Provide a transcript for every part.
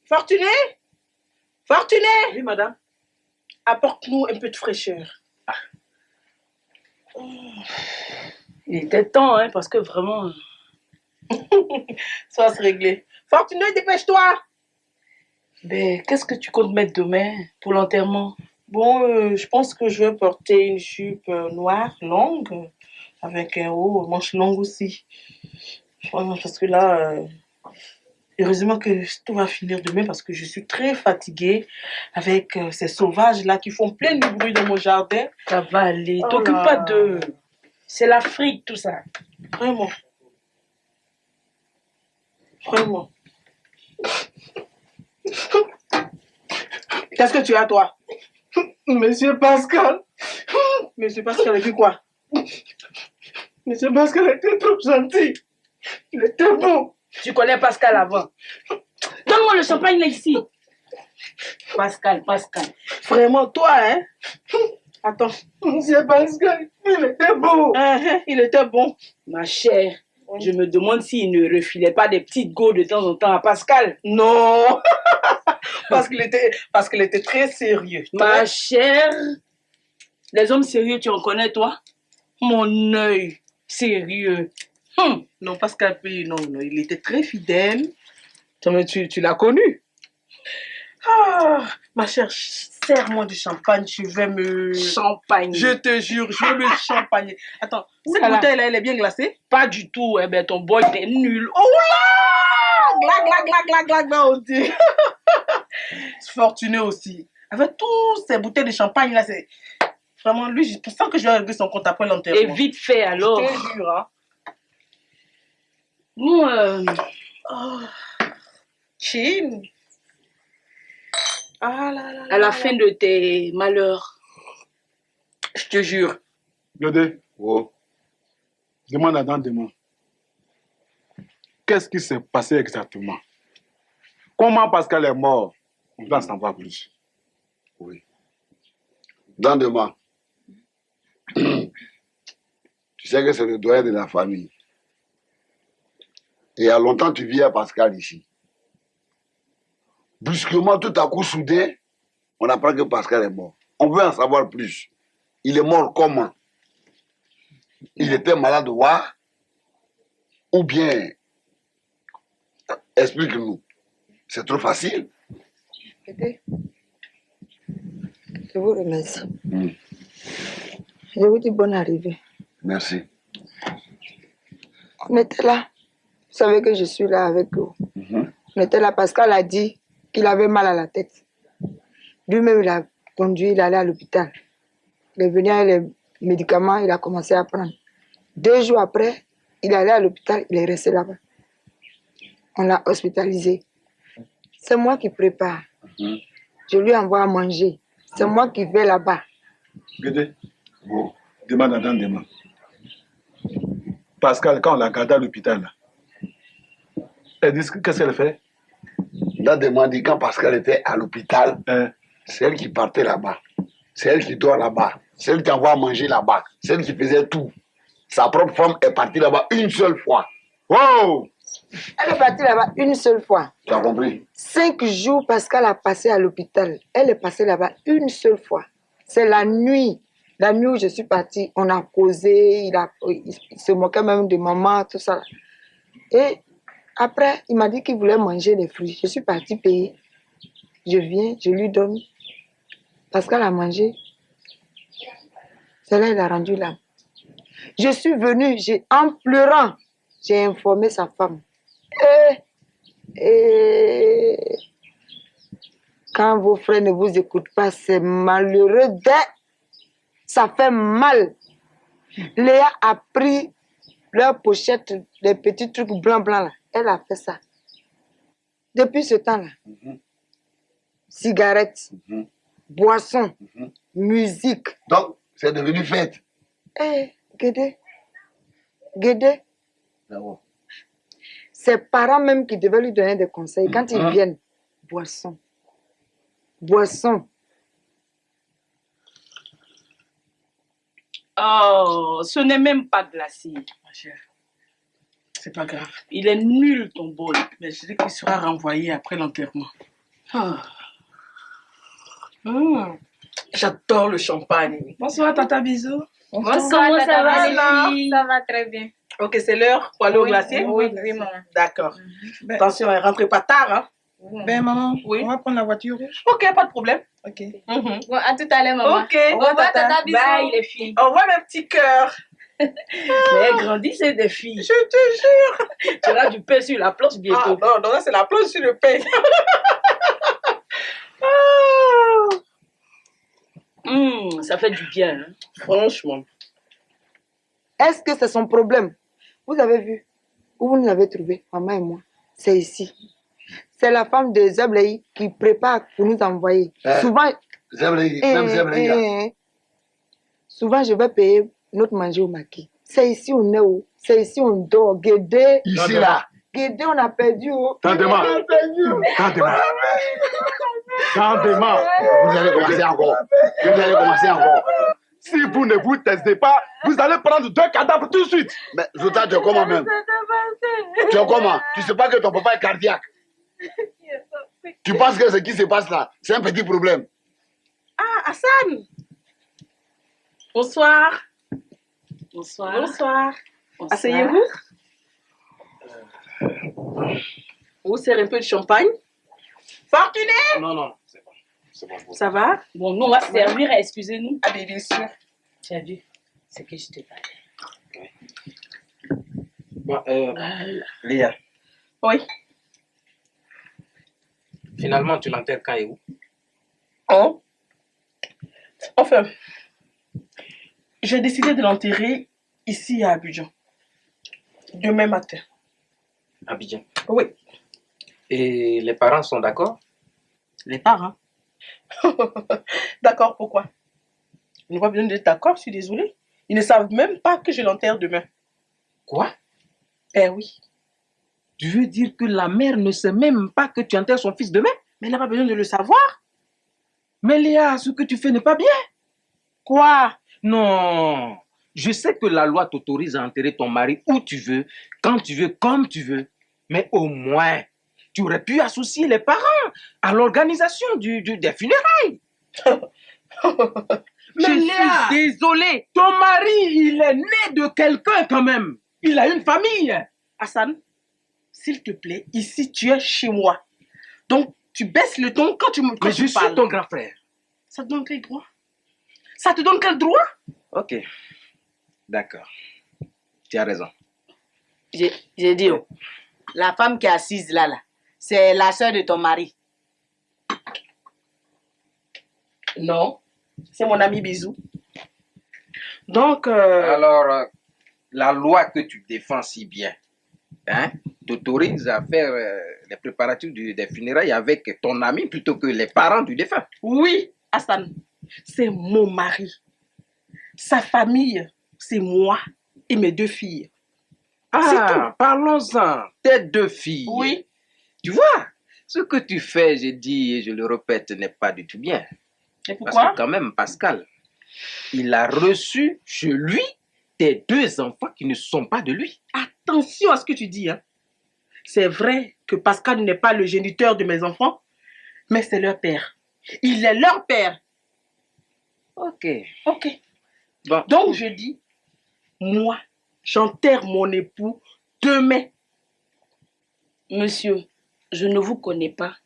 Fortuné? Fortuné? Oui, madame. Apporte-nous un peu de fraîcheur. Il était temps, hein, parce que vraiment... Ça va se régler. Fortuné, dépêche-toi. Ben, qu'est-ce que tu comptes mettre demain pour l'enterrement? Bon, je pense que je vais porter une jupe noire, longue, avec un haut, manche longue aussi. Parce que là, heureusement que tout va finir demain parce que je suis très fatiguée avec ces sauvages-là qui font plein de bruit dans mon jardin. Ça va aller, Oh t'occupe là. pas d'eux. C'est l'Afrique, tout ça. Vraiment. Vraiment. Qu'est-ce que tu as, toi? Monsieur Pascal. Monsieur Pascal, et puis quoi? Monsieur Pascal était trop gentil. Il était bon. Tu connais Pascal avant. Donne-moi le champagne là ici. Pascal. Vraiment, toi, hein? Attends. Monsieur Pascal, il était beau. Il était bon. Ma chère, je me demande s'il ne refilait pas des petites go de temps en temps à Pascal. Non. parce qu'il était très sérieux. Ma chère, les hommes sérieux, tu en connais, toi? Mon œil sérieux. Non, Pascal, non, il était très fidèle. Tu l'as connu. Ah, ma chère, serre-moi du champagne, je vais me... Champagne. Je te jure, je vais me champagner. Attends, cette bouteille-là, elle est bien glacée? Pas du tout, eh ben ton boy était nul. Oh là! Glac, on dit. Fortuné aussi. Avec tous ces bouteilles de champagne là, c'est... Vraiment, lui, je sens que je vais régler son compte après l'enterrement. Et vite fait alors. Je te jure, hein. Nous, Chin. Ah là là. à la fin de tes malheurs, Je te jure. Godé. Oh. Demande à Dan demain. Qu'est-ce qui s'est passé exactement? Comment Pascal est mort? On doit en savoir plus. Oui. Dans demain. Tu sais que c'est le doyen de la famille. Et il y a longtemps, tu vis à Pascal ici. Brusquement, tout à coup, soudain, on apprend que Pascal est mort. On veut en savoir plus. Il est mort comment? Il était malade ou bien... Explique-nous. C'est trop facile. Je vous remercie. Je vous dis bonne arrivée. Merci. On était là. Vous savez que je suis là avec vous. On était là. Pascal a dit qu'il avait mal à la tête. Lui-même, il a conduit, il allait à l'hôpital. Il est venu avec les médicaments, il a commencé à prendre. 2 jours après, il est allé à l'hôpital, il est resté là-bas. On l'a hospitalisé. C'est moi qui prépare. Je lui envoie à manger. C'est moi qui vais là-bas. Godé. Oh. Demande à Dan demain. Pascal, quand on l'a gardé à l'hôpital, elle dit qu'est-ce qu'elle fait? Dan demande quand Pascal était à l'hôpital, c'est elle qui partait là-bas. C'est elle qui dort là-bas. C'est elle qui envoie à manger là-bas. C'est elle qui faisait tout. Sa propre femme est partie là-bas une seule fois. Wow! Elle est partie là-bas une seule fois. Tu as compris? 5 jours, Pascal a passé à l'hôpital. Elle est passée là-bas une seule fois. C'est la nuit. La nuit où je suis partie, on a causé, il se moquait même de maman, tout ça. Et après, il m'a dit qu'il voulait manger des fruits. Je suis partie payer. Je viens, je lui donne. Pascal a mangé. C'est là qu'il a rendu l'âme. Je suis venue, en pleurant, j'ai informé sa femme. Et quand vos frères ne vous écoutent pas, c'est malheureux. Ça fait mal. Léa a pris leur pochette, les petits trucs blancs là. Elle a fait ça. Depuis ce temps-là, cigarettes, boissons, musique. Donc, c'est devenu fête. Guédé. Ses parents même qui devaient lui donner des conseils, quand ils viennent, boissons. boisson. Oh, ce n'est même pas glacé. Ma chère, c'est pas grave. Il est nul ton bol. Mais je dis qu'il sera renvoyé après l'enterrement. Ah. J'adore le champagne. Bonsoir, Tata Bisou. Bonsoir, Comment ça va, les filles? Ça va très bien. Ok, c'est l'heure pour aller au glacier? Oui, maman. D'accord. Attention, ne rentrez pas tard, hein? Ben, maman, Oui. on va prendre la voiture rouge. Ok, pas de problème. Ok. Bon, à tout à l'heure, maman. Ok. Au revoir, tata, bisous. Bye, les filles. Au revoir, mes petits cœurs. Mais grandissez des filles. Je te jure. Tu auras du pain sur la planche Ah, bientôt. non, non, c'est la planche sur le pain. Ça fait du bien. Hein? Franchement. Est-ce que c'est son problème? Vous avez vu où vous nous avez trouvé, maman et moi? C'est ici. C'est la femme de Zeblaï qui prépare pour nous envoyer. Souvent, Zeblaï, même Zeblaï, là. souvent, je vais payer notre manger au maquis. C'est ici on est où? C'est ici on dort. Guédé. Ici, là. Guédé, on a perdu. Tendez-moi. Tendez-moi. Tendez-moi. Vous allez commencer encore. Vous allez commencer encore. Si vous ne vous taisez pas, vous allez prendre 2 cadavres tout de suite. Mais Zouta, tu es comment même? Tu es comment? Tu sais pas que ton papa est cardiaque? Tu penses que ce qui se passe là, c'est un petit problème? Ah, Hassan. Bonsoir. Bonsoir. Bonsoir. Bonsoir. Asseyez-vous. Vous servez un peu de champagne. Fortuné. Non, non, c'est bon. C'est bon. Ça va? Bon, nous, on va servir, excusez-nous. Ah, bien sûr. Tu as vu ce que je te parlais. Bon, Léa, Oui. finalement, tu l'enterres quand et où? Oh. Enfin, j'ai décidé de l'enterrer ici à Abidjan. Demain matin. Abidjan. Oui. Et les parents sont d'accord? Les parents. D'accord, pourquoi? Ils n'ont pas besoin d'être d'accord, je suis désolée. Ils ne savent même pas que je l'enterre demain. Quoi? Eh oui. Tu veux dire que la mère ne sait même pas que tu enterres son fils demain? Mais elle n'a pas besoin de le savoir. Mais Léa, ce que tu fais n'est pas bien. Quoi? Non. Je sais que la loi t'autorise à enterrer ton mari où tu veux, quand tu veux, comme tu veux. Mais au moins, tu aurais pu associer les parents à l'organisation des funérailles. Mais Je Léa! suis désolé. Ton mari, il est né de quelqu'un quand même. Il a une famille. Hassan, s'il te plaît, ici tu es chez moi. Donc tu baisses le ton quand tu me Mais quand je tu suis parles. ton grand frère. Ça te donne quel droit? Ça te donne quel droit? Ok. D'accord. Tu as raison. J'ai dit, oh, la femme qui est assise là, c'est la soeur de ton mari. Non, c'est mon ami Bisou. Donc, Alors, la loi que tu défends si bien, hein, t'autorise à faire les préparatifs des funérailles avec ton ami plutôt que les parents du défunt. oui, Hassan, c'est mon mari. Sa famille, c'est moi et mes 2 filles. Ah, parlons-en. Tes 2 filles. Oui. Tu vois, ce que tu fais, je dis et je le répète, n'est pas du tout bien. Et Parce pourquoi? que quand même, Pascal, il a reçu chez lui tes 2 enfants qui ne sont pas de lui. Attention à ce que tu dis. Hein. C'est vrai que Pascal n'est pas le géniteur de mes enfants, mais c'est leur père. Il est leur père. Ok. Ok. Bon. Donc je dis, moi, j'enterre mon époux demain. Monsieur, je ne vous connais pas,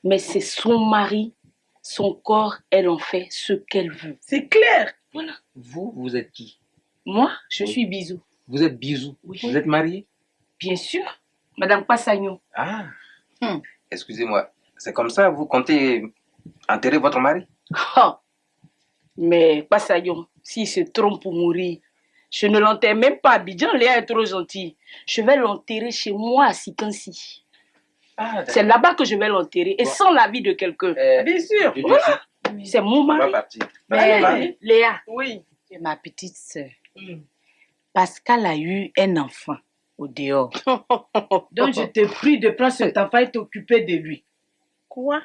mais c'est son mari, son corps, elle en fait ce qu'elle veut. C'est clair. Voilà. Vous êtes qui? Moi, je suis Bisou. Vous êtes Bisou. Oui. Vous êtes marié? Bien sûr, Madame Passagnon. Ah. Excusez-moi. C'est comme ça, vous comptez enterrer votre mari? Oh. Mais Passagnon, s'il se trompe pour mourir, je ne l'enterre même pas à Abidjan, Léa est trop gentille. Je vais l'enterrer chez moi à Sikansi. Ah, C'est là-bas que je vais l'enterrer et sans l'avis de quelqu'un. Bien sûr. Voilà. C'est mon On va mari. partir. Mais Léa, Oui. tu es ma petite sœur. Pascal a eu un enfant au dehors. Donc je te prie de prendre cet enfant et t'occuper de lui. Quoi?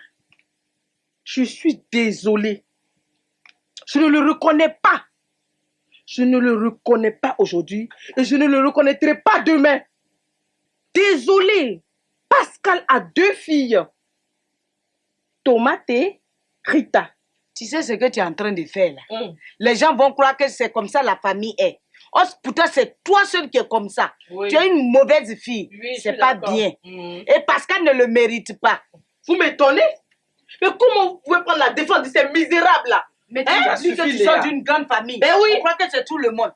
Je suis désolée. Je ne le reconnais pas. Je ne le reconnais pas aujourd'hui et je ne le reconnaîtrai pas demain. Désolée. Pascal a 2 filles. Tomate et Rita. Tu sais ce que tu es en train de faire là? Les gens vont croire que c'est comme ça la famille est. Pourtant, c'est toi seul qui es comme ça. Oui. Tu es une mauvaise fille. Oui, c'est pas bien. Et Pascal ne le mérite pas. Vous m'étonnez? Mais comment vous pouvez prendre la défense de ces misérables-là? Mais tu Ça dis que suffit, tu sors Léa. d'une grande famille. Ben oui. Je crois que c'est tout le monde.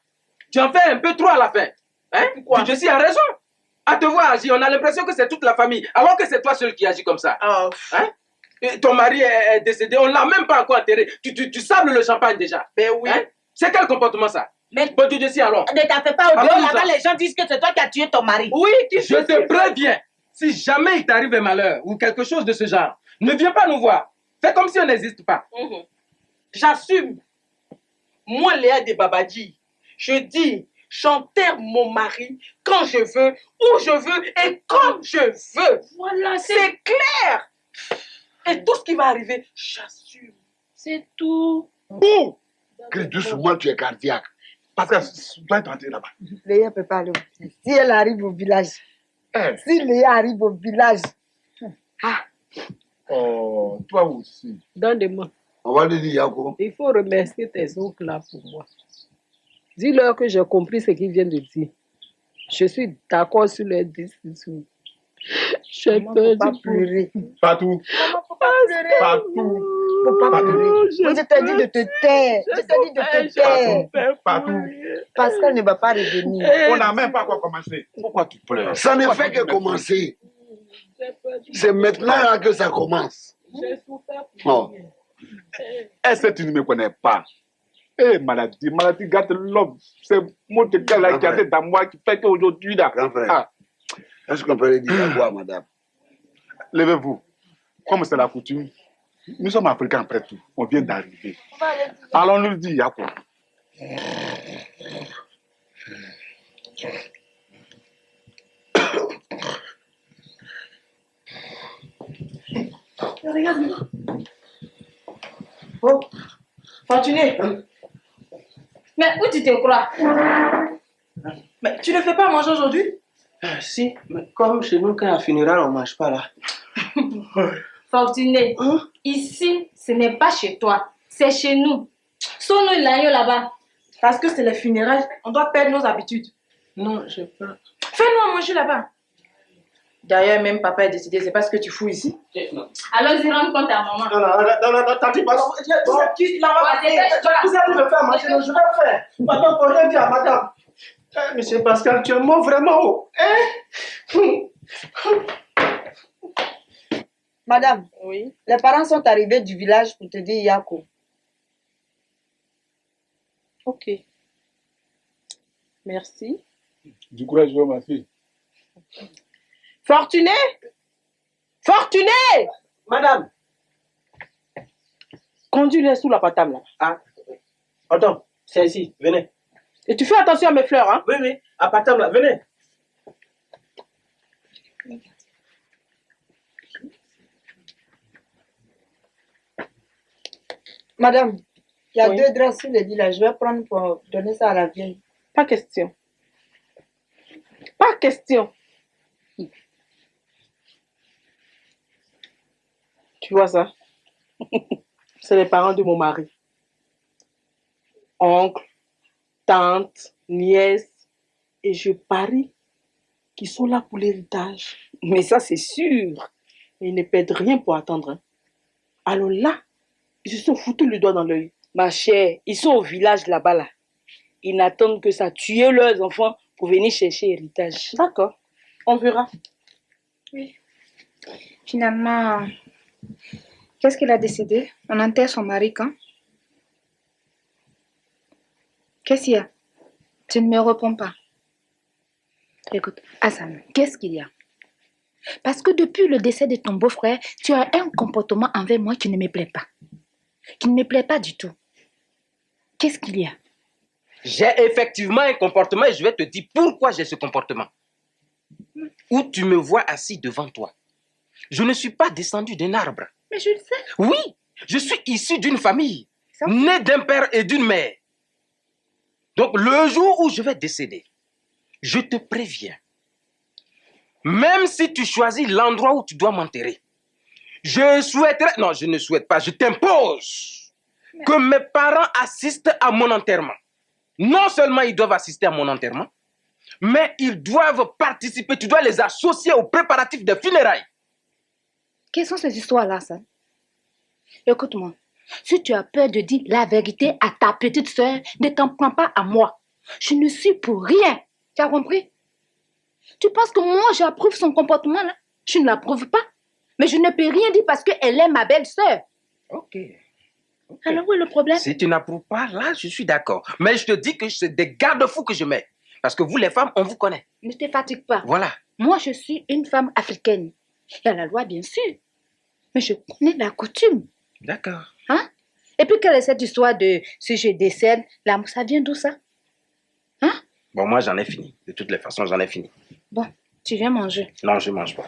Tu en fais un peu trop à la fin. Hein? Pourquoi? Tu a raison. À te voir agir, on a l'impression que c'est toute la famille, alors que c'est toi seul qui agit comme ça. Oh. Hein? Et ton mari est décédé, on ne l'a même pas encore enterré. Tu sables le champagne déjà. Ben oui. Hein? C'est quel comportement ça? Mais Bon, tu dis alors. ne t'en fais pas au Alors, dehors. nous Là-bas, ça. les gens disent que c'est toi qui as tué ton mari. Oui, Je te préviens, si jamais il t'arrive un malheur ou quelque chose de ce genre, ne viens pas nous voir. Fais comme si on n'existe pas. J'assume. Moi, Léa de Babadji, je dis, j'enterre mon mari quand je veux, où je veux et comme je veux. Voilà, C'est clair. Et tout ce qui va arriver, j'assume. c'est tout. Boum! Crie doucement, tu es cardiaque. Parce que tu dois entrer là-bas. Léa ne peut pas aller au village. Si elle arrive au village, si Léa arrive au village, Oh, toi aussi. Donne-moi. On va lui dire, Yako. Il faut remercier tes oncles là pour moi. Dis-leur que j'ai compris ce qu'ils viennent de dire. Je suis d'accord sur leur décision. J'ai maman, peur faut pas du pleurer. Partout. Maman, faut pas pleurer. Partout. Faut pas Partout. pleurer. Je t'ai dit de te taire. Je t'ai dit de te taire. Partout. Pascal ne va pas revenir. On n'a même pas encore commencé. Pourquoi tu pleures? Ça ne fait que commencer. C'est maintenant là que ça commence. J'ai souffert pour Oh. rien. Est-ce que tu ne me connais pas? Eh, maladie gâte l'homme. C'est mon gars là qui a dans moi qui fait qu'aujourd'hui là. Grand frère. Ah, Est-ce qu'on peut lui dire à quoi, madame? levez-vous. Comme c'est la coutume, nous sommes africains après tout. On vient d'arriver. Allons nous le dire, Yako. Regarde. Oh, Fortuné. Mais où tu te crois? Mais tu ne fais pas manger aujourd'hui? Si, mais comme chez nous, quand il y a un funérail, on ne mange pas là. Fortuné, ici, ce n'est pas chez toi, c'est chez nous. Sonne nous là-bas. Parce que c'est les funérailles, on doit perdre nos habitudes. Non, je sais pas. Fais-nous à manger là-bas. D'ailleurs, même papa est décidé, c'est pas ce que tu fous ici. Allons-y rendre compte à maman. Non, t'as pas. Bon, quitte là-bas. Ouais, dépêche-toi. Vous allez me faire manger, non, je vais faire. Madame, faut rien dire à madame. Monsieur Pascal, tu es mort vraiment haut. Madame, Oui. les parents sont arrivés du village pour te dire Yako. Ok. Merci. Du courage, ma fille. Fortuné? Fortuné! Madame. Conduis-les sous la patame là. Ah, attends, c'est ici, venez. Et tu fais attention à mes fleurs, hein? Oui, oui, à Patam là, venez. Madame, il y a Oui. 2 draps sur le lit là. Je vais prendre pour donner ça à la vieille. Pas question. Pas question. Tu vois ça? C'est les parents de mon mari. Oncle, tante, nièce. Et je parie qu'ils sont là pour l'héritage. Mais ça, c'est sûr. Ils ne perdent rien pour attendre. Hein. Alors là, ils se sont foutus le doigt dans l'œil. Ma chère, ils sont au village là-bas là. Ils n'attendent que ça, tuer leurs enfants pour venir chercher héritage. D'accord. On verra. Finalement, qu'est-ce qu'elle a décidé? On enterre son mari quand? Qu'est-ce qu'il y a? Tu ne me réponds pas. Écoute, Hassan, qu'est-ce qu'il y a? Parce que depuis le décès de ton beau-frère, tu as un comportement envers moi qui ne me plaît pas. Qui ne me plaît pas du tout. Qu'est-ce qu'il y a? J'ai effectivement un comportement et je vais te dire pourquoi j'ai ce comportement. Où tu me vois assis devant toi. Je ne suis pas descendu d'un arbre. Mais je le sais. Oui, Je suis issu d'une famille, né d'un père et d'une mère. Donc, le jour où je vais décéder, je te préviens, même si tu choisis l'endroit où tu dois m'enterrer, je souhaiterais, non, je ne souhaite pas, je t'impose que mes parents assistent à mon enterrement. Non seulement ils doivent assister à mon enterrement, mais ils doivent participer, tu dois les associer aux préparatifs des funérailles. Quelles sont ces histoires-là, ça? Écoute-moi, si tu as peur de dire la vérité à ta petite soeur, ne t'en prends pas à moi. Je ne suis pour rien. Tu as compris? Tu penses que moi, j'approuve son comportement, là? Je ne l'approuve pas. Mais je ne peux rien dire parce qu'elle est ma belle-sœur. Ok. Alors, où est le problème? Si tu n'approuves pas, là, je suis d'accord. Mais je te dis que c'est des garde-fous que je mets. Parce que vous, les femmes, on vous connaît. Ne te fatigue pas. Voilà. Moi, je suis une femme africaine. Il y a la loi, bien sûr. Mais je connais la coutume. D'accord. Hein? Et puis, quelle est cette histoire de si je décède, là, ça vient d'où ça? Hein? Bon, moi, j'en ai fini. De toutes les façons, j'en ai fini. Bon, tu viens manger. Non, je ne mange pas.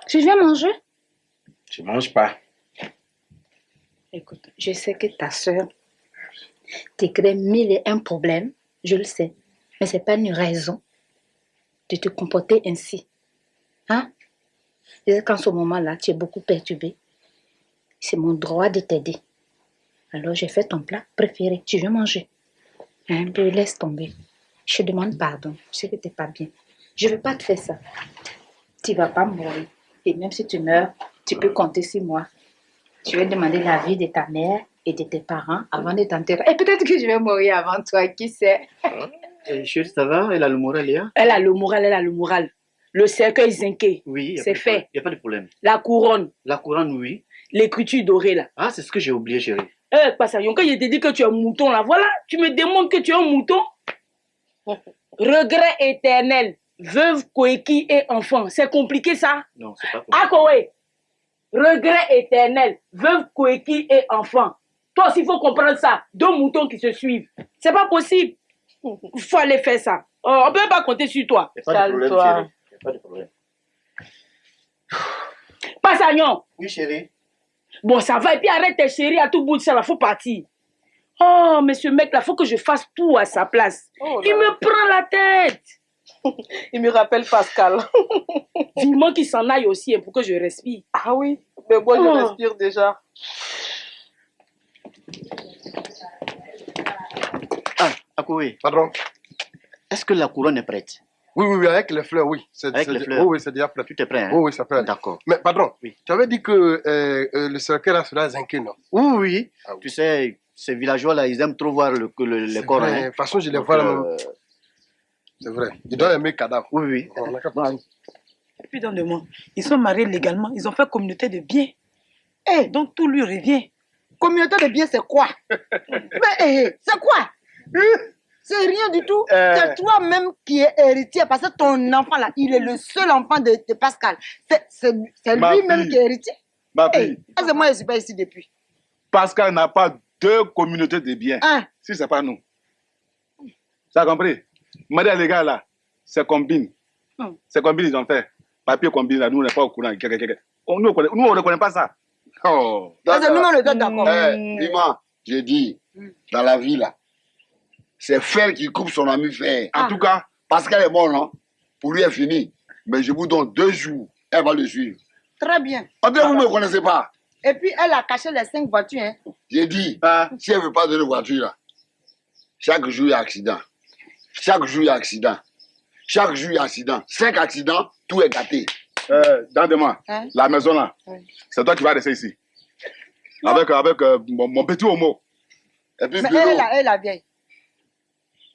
Tu viens manger? Je ne mange pas. Écoute, je sais que ta soeur te crée 1001 problèmes. Je le sais. Mais ce n'est pas une raison de te comporter ainsi. Hein? Je sais qu'en ce moment-là, tu es beaucoup perturbé. C'est mon droit de t'aider. Alors, j'ai fait ton plat préféré. Tu veux manger? Un peu, laisse tomber. Je te demande pardon. Je sais que tu n'es pas bien. Je ne veux pas te faire ça. Tu ne vas pas mourir. Et même si tu meurs, tu peux compter sur moi. Je vais demander l'avis de ta mère et de tes parents avant de t'enterrer. Et peut-être que je vais mourir avant toi, qui sait? Chérie, ça va? Elle a le moral, Léa? Elle a le moral, elle a le moral. Le cercueil zinqué, Oui, c'est fait. Il n'y a pas de problème. La couronne, La couronne, oui. l'écriture dorée là. Ah, c'est ce que j'ai oublié, chérie. Eh, Passayon, quand je te dis que tu es un mouton là, voilà, tu me demandes que tu es un mouton. Regret éternel, veuve, coéquille et enfant. C'est compliqué ça? Non, c'est pas compliqué. Akoé, regret éternel, veuve, coéquille et enfant. Toi aussi, il faut comprendre ça. Deux moutons qui se suivent. C'est pas possible. Il faut aller faire ça. Oh, on ne peut pas compter sur toi. Il n'y a pas de problème, Calme-toi. chérie. Il n'y a pas de problème. Passagnon. Oui, chérie. Bon, ça va. Et puis arrête tes chéris à tout bout de ça. Il faut partir. Oh, mais ce mec-là, il faut que je fasse tout à sa place. Oh là Il là. me prend la tête. Il me rappelle Pascal. Vivement qu'il s'en aille aussi hein, pour que je respire. Ah oui, mais moi je Oh. respire déjà. Ah, Akoué. Pardon? Est-ce que la couronne est prête? Oui, oui, oui, avec les fleurs, oui. Avec les fleurs? Oui, oui, c'est déjà prêt. Tout est prêt, hein? Oui, oui, c'est prêt. D'accord. Mais pardon, Oui. tu avais dit que le cercueil là sera zinqué, non? Oui, oui. Ah oui. Tu sais, ces villageois-là, ils aiment trop voir les C'est corps. vrai. Hein. De toute façon, je les Donc, vois là même. C'est vrai. Ils doivent aimer cadavre. Oui, oui. On a qu'à Bon, Et puis donne-moi, ils sont mariés légalement, ils ont fait communauté de biens. Eh, donc tout lui revient. Communauté de biens, c'est quoi? Mais c'est quoi? C'est rien du tout. C'est toi-même qui es héritier parce que ton enfant là, il est le seul enfant de Pascal. C'est Ma lui-même fille. qui est héritier. Ma Eh, fille, parce que moi, je ne suis pas ici depuis. Pascal n'a pas deux communautés de biens. Hein? Si c'est pas nous. Tu as compris? Maria, les gars là, c'est combine. C'est combine, ils ont fait. Papier combine là, nous on n'est pas au courant. Nous, on ne reconnaît pas ça. Oh. Parce que nous, on est d'accord. Dis-moi, j'ai dit, dans la vie là, c'est Fer qui coupe son ami Fer. En tout cas, Pascal est bon, non? Pour lui, est fini. Mais je vous donne 2 jours, elle va le suivre. Très bien. En tout cas, vous ne me connaissez pas. Et puis, elle a caché les 5 voitures. Hein. J'ai dit, si elle ne veut pas donner de voiture là, chaque jour il y a accident. Chaque jour il y a accident. Chaque jour il y a accident. 5 accidents, tout est gâté. Dande-moi, Hein? la maison là, Oui. c'est toi qui vas rester ici. Avec mon petit homo. Et puis, Mais Bureau, elle est la vieille.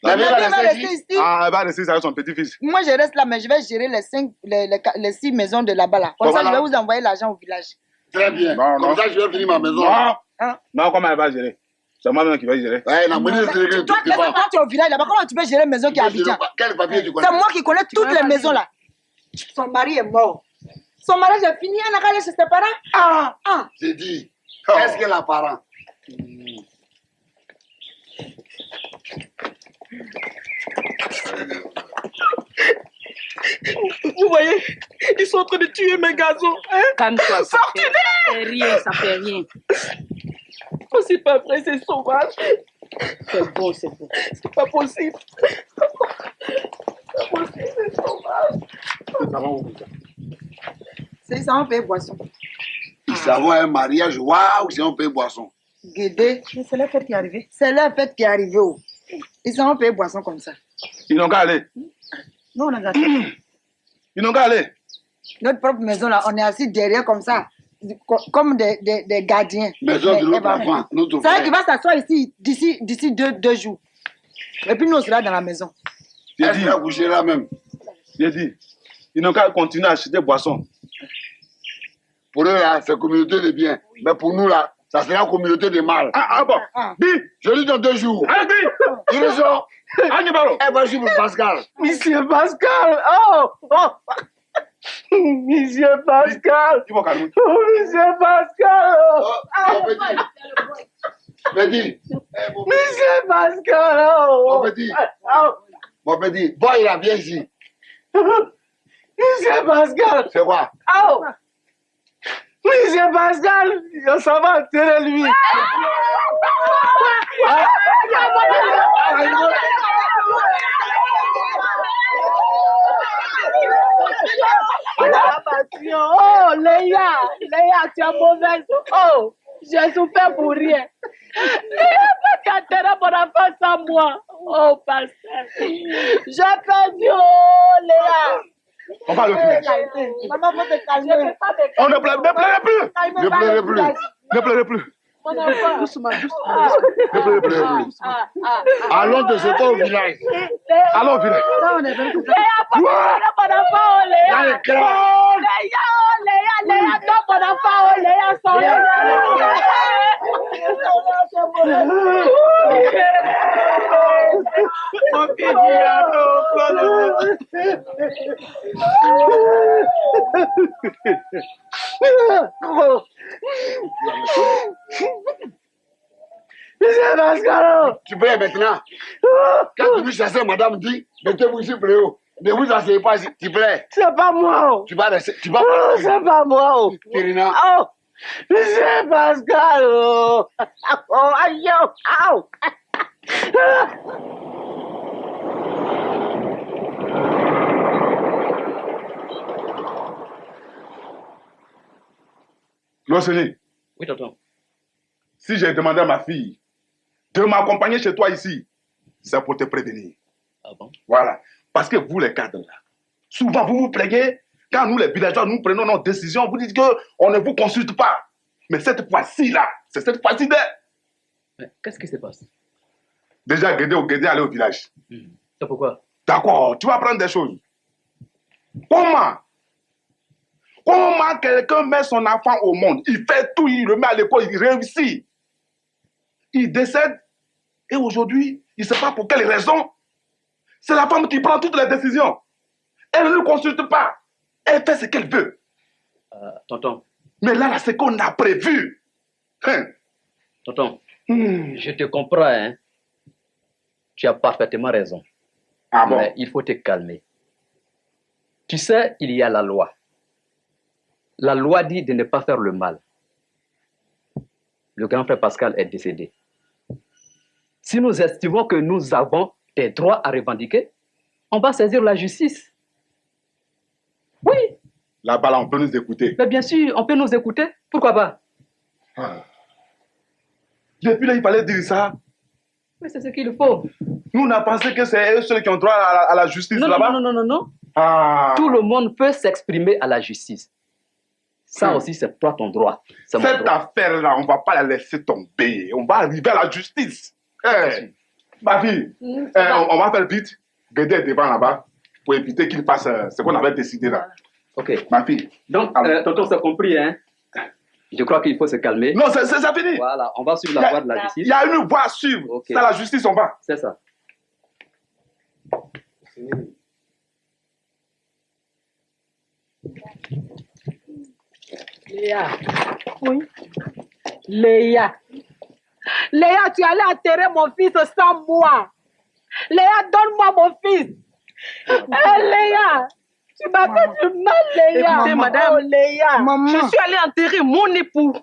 la vieille va Elle va rester rester ici. ici. Ah, elle va rester ici avec son petit-fils. Moi, je reste là, mais je vais gérer les 6 maisons de là-bas. Là. Comme ça, Voilà. je vais vous envoyer l'argent au village. Très bien. Non, Comme non. ça, je vais finir ma maison. Non, Hein? non, comment elle va gérer? C'est moi-même qui vais gérer. Ouais, la monnaie, c'est réglé. Toi, toi, tu es au village là-bas. Comment tu peux gérer une maison qui est à Abidjan? Quel papier tu connais? C'est moi qui connais toutes les maisons là. Son mari est mort. Son mariage est fini. Elle n'a qu'à aller chez ses parents. Ah. J'ai dit, est-ce qu'elle a parent? Vous voyez, ils sont en train de tuer mes gazons. Hein? Calme-toi. Ça fait rien, ça fait rien. Oh, c'est pas vrai, c'est sauvage. C'est bon, c'est bon. C'est pas possible. C'est pas possible, c'est sauvage. C'est ça, on paye boisson. Ça va un mariage, waouh, c'est on paye boisson. Guédé. C'est la fête qui est arrivée. C'est la fête qui est arrivée. Oh. Ils sont payés boisson comme ça. Ils n'ont qu'à aller. Non, on a gâté. Ils n'ont qu'à aller. Notre propre maison, là, on est assis derrière comme ça, comme des gardiens. Maison de l'autre enfant, notre C'est vrai frère. qu'il va s'asseoir ici d'ici deux jours. Et puis nous, on sera dans la maison. J'ai dit, coucher là même. J'ai dit, ils n'ont qu'à continuer à acheter boissons. Pour eux, là, c'est communauté de biens. Mais pour nous, là, ça sera communauté de mal. Ah bon? Dis! Je dis dans 2 jours. Ah, dis! Il ressort. Eh, voici pour Pascal. Monsieur Pascal! Oh! Monsieur Pascal! Oh, Monsieur Pascal! Petit. Monsieur Pascal! Mon petit. Mon petit. Bon, il a bien ici. Monsieur Pascal! C'est quoi? Oh! Monsieur Pascal! Ça va enterrer lui! Oh, Léa, tu es mauvaise. Oh, j'ai souffert pour rien. Léa, tu as enterré mon enfant sans moi. Oh, pasteur. J'ai perdu, oh, Léa. On va le faire. Maman, faut te calmer. On ne pleure plus. Ne pleurez plus. Ne pleurez plus. Mon enfant. Doucement. Ne pleurez plus. Allons de ce temps au village. Allons au village. Léa, faut enterrer mon enfant, oh, Léa. Léa, donne mon enfant, oh, Léa, Tu peux maintenant. Quand tu veux chasser, madame dit, mettez-vous ici plus haut. Ne vous asseyez pas ici, s'il te plaît. C'est pas moi! Tu vas rester. Tu vas. Oh, c'est pas moi! Kérina. Oh! Monsieur Pascal! Oh! Oh, aïe! Oh! Loseni, Oui, tonton. si j'ai demandé à ma fille de m'accompagner chez toi ici, c'est pour te prévenir. Ah bon? Voilà. Parce que vous, les cadres, là, souvent vous vous plaignez, quand nous, les villageois, nous prenons nos décisions, vous dites qu'on ne vous consulte pas. Mais cette fois-ci, là, c'est cette fois-ci là. Mais qu'est-ce qui se passe? Déjà, Guédé allait au village. C'est pourquoi? D'accord, tu vas apprendre des choses. Comment quelqu'un met son enfant au monde? Il fait tout, il le met à l'école, il réussit. Il décède. Et aujourd'hui, il ne sait pas pour quelle raison. C'est la femme qui prend toutes les décisions. Elle ne nous consulte pas. Elle fait ce qu'elle veut. Tonton. Mais là, c'est qu'on a prévu. Hein? Tonton, je te comprends, hein. Tu as parfaitement raison. Ah bon? Mais il faut te calmer. Tu sais, il y a la loi. La loi dit de ne pas faire le mal. Le grand frère Pascal est décédé. Si nous estimons que nous avons des droits à revendiquer, on va saisir la justice. Oui. Là-bas, là, on peut nous écouter. Mais bien sûr, on peut nous écouter. Pourquoi pas? Depuis là, il fallait dire ça. Oui, c'est ce qu'il faut. Nous, on a pensé que c'est eux ceux qui ont droit à la justice là-bas. Non. Tout le monde peut s'exprimer à la justice. Ça aussi, c'est toi ton droit. Cette affaire-là, on ne va pas la laisser tomber. On va arriver à la justice. Ma fille, on va faire vite. Guédé est devant là-bas pour éviter qu'il fasse ce qu'on avait décidé là. Ok. Ma fille. Donc, tonton, c'est compris, hein? Je crois qu'il faut se calmer. Non, c'est fini. Voilà, on va suivre la voie de la justice. Il y a une voie à suivre. Okay. C'est la justice, on va. C'est ça. Léa. Oui. Léa. Léa, tu allais enterrer mon fils sans moi. Léa, donne-moi mon fils. Léa. Tu m'as fait du mal, Léa. Écoutez, madame, Oh, Léa. je suis allée enterrer mon époux.